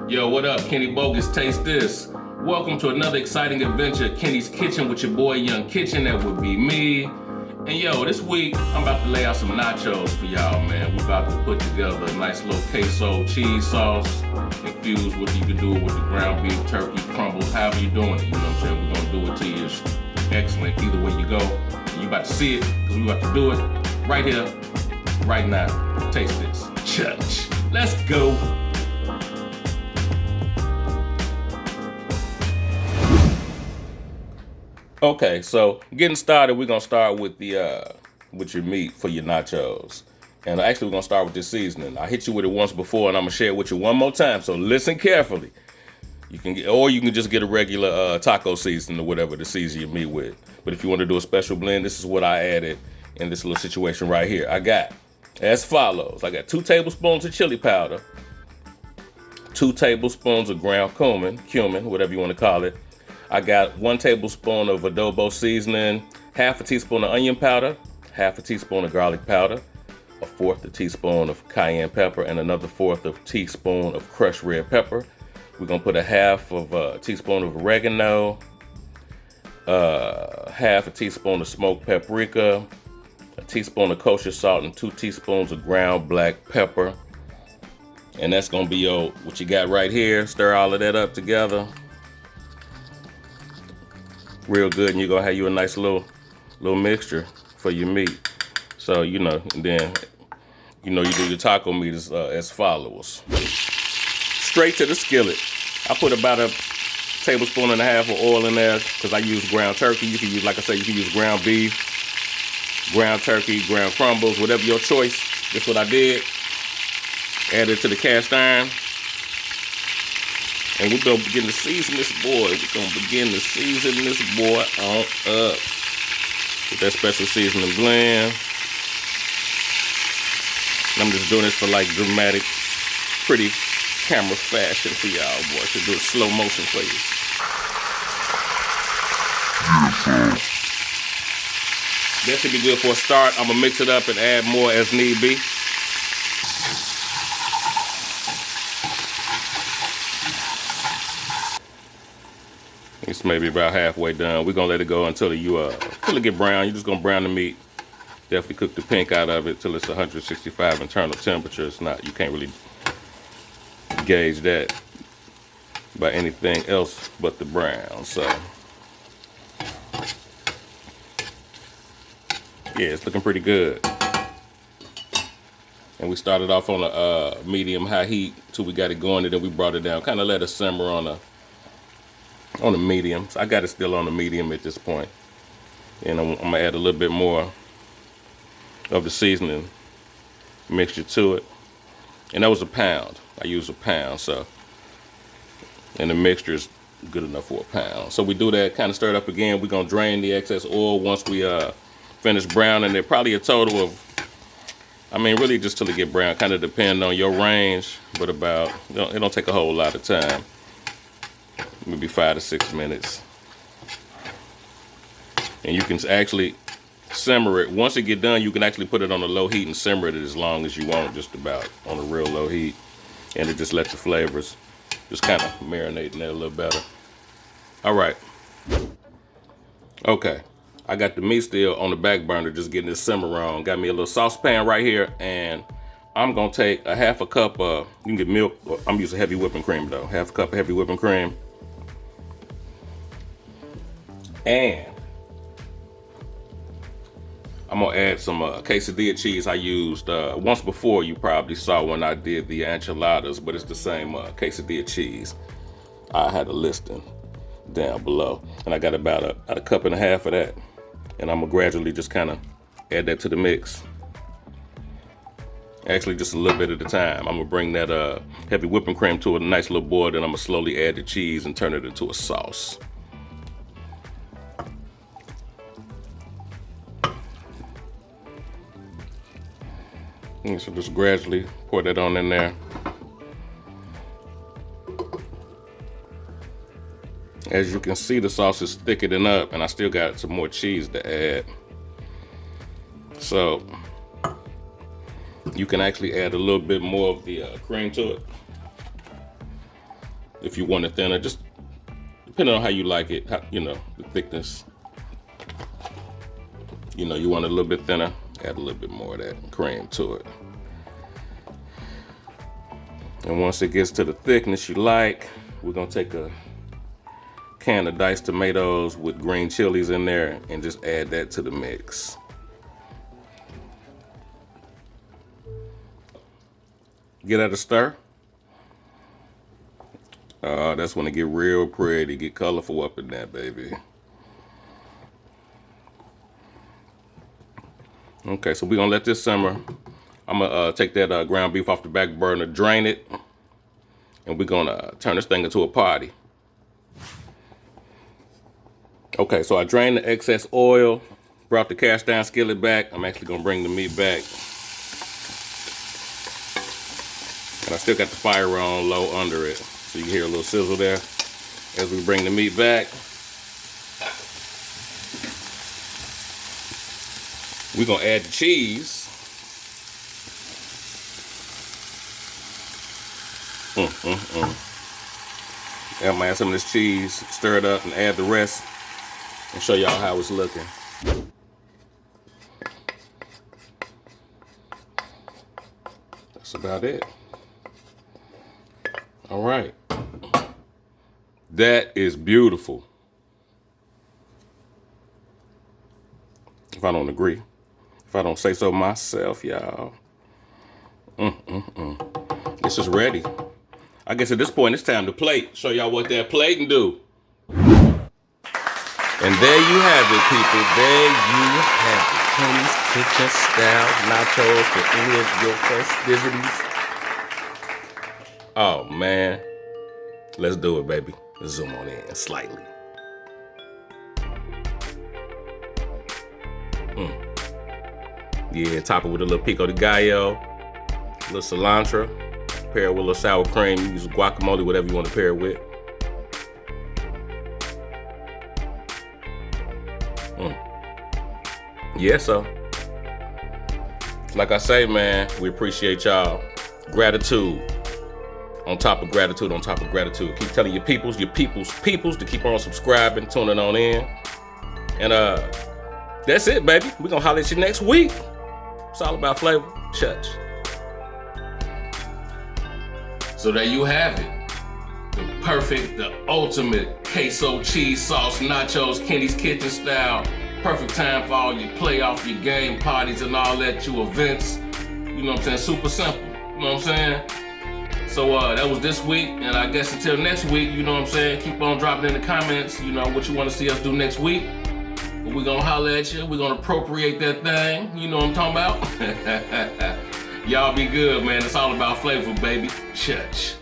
Yo, what up? Kenny Bogus, Taste This. Welcome to another exciting adventure at Kenny's Kitchen with your boy Young Kitchen. That would be me. And yo, this week I'm about to lay out some nachos for y'all, man. We're about to put together a nice little queso cheese sauce infused with, you can do it with the ground beef, turkey, crumbles, however you're doing it. You know what I'm saying? We're gonna do it to you. It's excellent either way you go. And you about to see it, because we're about to do it right here, right now. Taste this. Church. Let's go. Okay, so getting started, we're gonna start with the with your meat for your nachos. And actually we're gonna start with this seasoning. I hit you with it once before and I'm gonna share it with you one more time, so listen carefully. You can get, or you can just get a regular taco seasoning or whatever to season your meat with. But if you want to do a special blend, this is what I added in this little situation right here. I got as follows. I got 2 tablespoons of chili powder, 2 tablespoons of ground cumin, whatever you want to call it. I got 1 tablespoon of adobo seasoning, half a teaspoon of onion powder, half a teaspoon of garlic powder, 1/4 teaspoon of cayenne pepper, and another 1/4 teaspoon of crushed red pepper. We're gonna put a half of a teaspoon of oregano, half a teaspoon of smoked paprika, a teaspoon of kosher salt, and 2 teaspoons of ground black pepper. And that's gonna be what you got right here. Stir all of that up together real good, and you're gonna have you a nice little mixture for your meat. So and then you do your taco meat as follows. Straight to the skillet. I put about a tablespoon and a half of oil in there because I use ground turkey. You can use, like I said, you can use ground beef, ground turkey, ground crumbles, whatever your choice. That's what I did. Add it to the cast iron. And we're going to begin to season this boy. We're going to begin to season this boy on up with that special seasoning blend. I'm just doing this for like dramatic, pretty camera fashion for y'all, boys. To do it slow motion for you. That should be good for a start. I'm going to mix it up and add more as need be. It's maybe about halfway done. We're gonna let it go until it get brown. You're just gonna brown the meat. Definitely cook the pink out of it till it's 165 internal temperature. It's not, you can't really gauge that by anything else but the brown. So yeah, it's looking pretty good. And we started off on a medium high heat till we got it going, and then we brought it down. Kind of let it simmer on a medium. So I got it still on the medium at this point. And I'm gonna add a little bit more of the seasoning mixture to it. And that was a pound. I used a pound, so, and the mixture is good enough for a pound. So we do that, kind of stir it up again. We're gonna drain the excess oil once we finish browning it. Probably a total of, really just till it get brown. Kind of depend on your range, but about, it don't take a whole lot of time. Maybe 5 to 6 minutes. And you can actually simmer it. Once it get done, you can actually put it on a low heat and simmer it as long as you want, just about on a real low heat. And it just lets the flavors just kind of marinate in there a little better. All right. Okay. I got the meat still on the back burner, just getting this simmer on. Got me a little saucepan right here, and I'm gonna take a half a cup of, you can get milk, I'm using heavy whipping cream though. Half a cup of heavy whipping cream. And I'm gonna add some quesadilla cheese I used once before. You probably saw when I did the enchiladas, but it's the same quesadilla cheese. I had a listing down below, and I got about a cup and a half of that. And I'm gonna gradually just kind of add that to the mix. Actually, just a little bit at a time. I'm gonna bring that heavy whipping cream to a nice little boil, then I'm gonna slowly add the cheese and turn it into a sauce. And so just gradually pour that on in there. As you can see, the sauce is thickening up, and I still got some more cheese to add. So you can actually add a little bit more of the cream to it. if you want it thinner, just depending on how you like it, you know, the thickness. You know, you want it a little bit thinner, add a little bit more of that cream to it. And once it gets to the thickness you like, we're gonna take a can of diced tomatoes with green chilies in there and just add that to the mix. Get at a stir. That's when it get real pretty, get colorful up in there, baby. Okay, so we're gonna let this simmer. I'm gonna take that ground beef off the back burner, drain it, and we're gonna turn this thing into a party. Okay, so I drained the excess oil, brought the cast iron skillet back. I'm actually gonna bring the meat back. And I still got the fire on low under it. So you can hear a little sizzle there as we bring the meat back. We're gonna add the cheese. I'm gonna add some of this cheese, stir it up, and add the rest, and show y'all how it's looking. That's about it. All right. That is beautiful. If I don't agree. If I don't say so myself, y'all. This is ready. I guess at this point it's time to plate. Show y'all what that plating do. And there you have it, people. There you have it. Kenny's Kitchen style nachos for any of your festivities. Oh man. Let's do it, baby. Let's zoom on in slightly. Yeah, top it with a little pico de gallo, a little cilantro, pair it with a little sour cream. You use guacamole, whatever you want to pair it with. Yeah, so like I say, man, we appreciate y'all. Gratitude on top of gratitude on top of gratitude. Keep telling your peoples to keep on subscribing, tuning on in. And that's it, baby. We're gonna holler at you next week. It's all about flavor. Church. So there you have it. The perfect, the ultimate queso cheese sauce nachos, Kenny's Kitchen style. Perfect time for all your playoff, your game parties and all that, your events. You know what I'm saying? Super simple. You know what I'm saying? So that was this week, and I guess until next week, you know what I'm saying? Keep on dropping in the comments, you know, what you want to see us do next week. But we're gonna holler at you. We're gonna appropriate that thing. You know what I'm talking about? Y'all be good, man. It's all about flavor, baby. Church.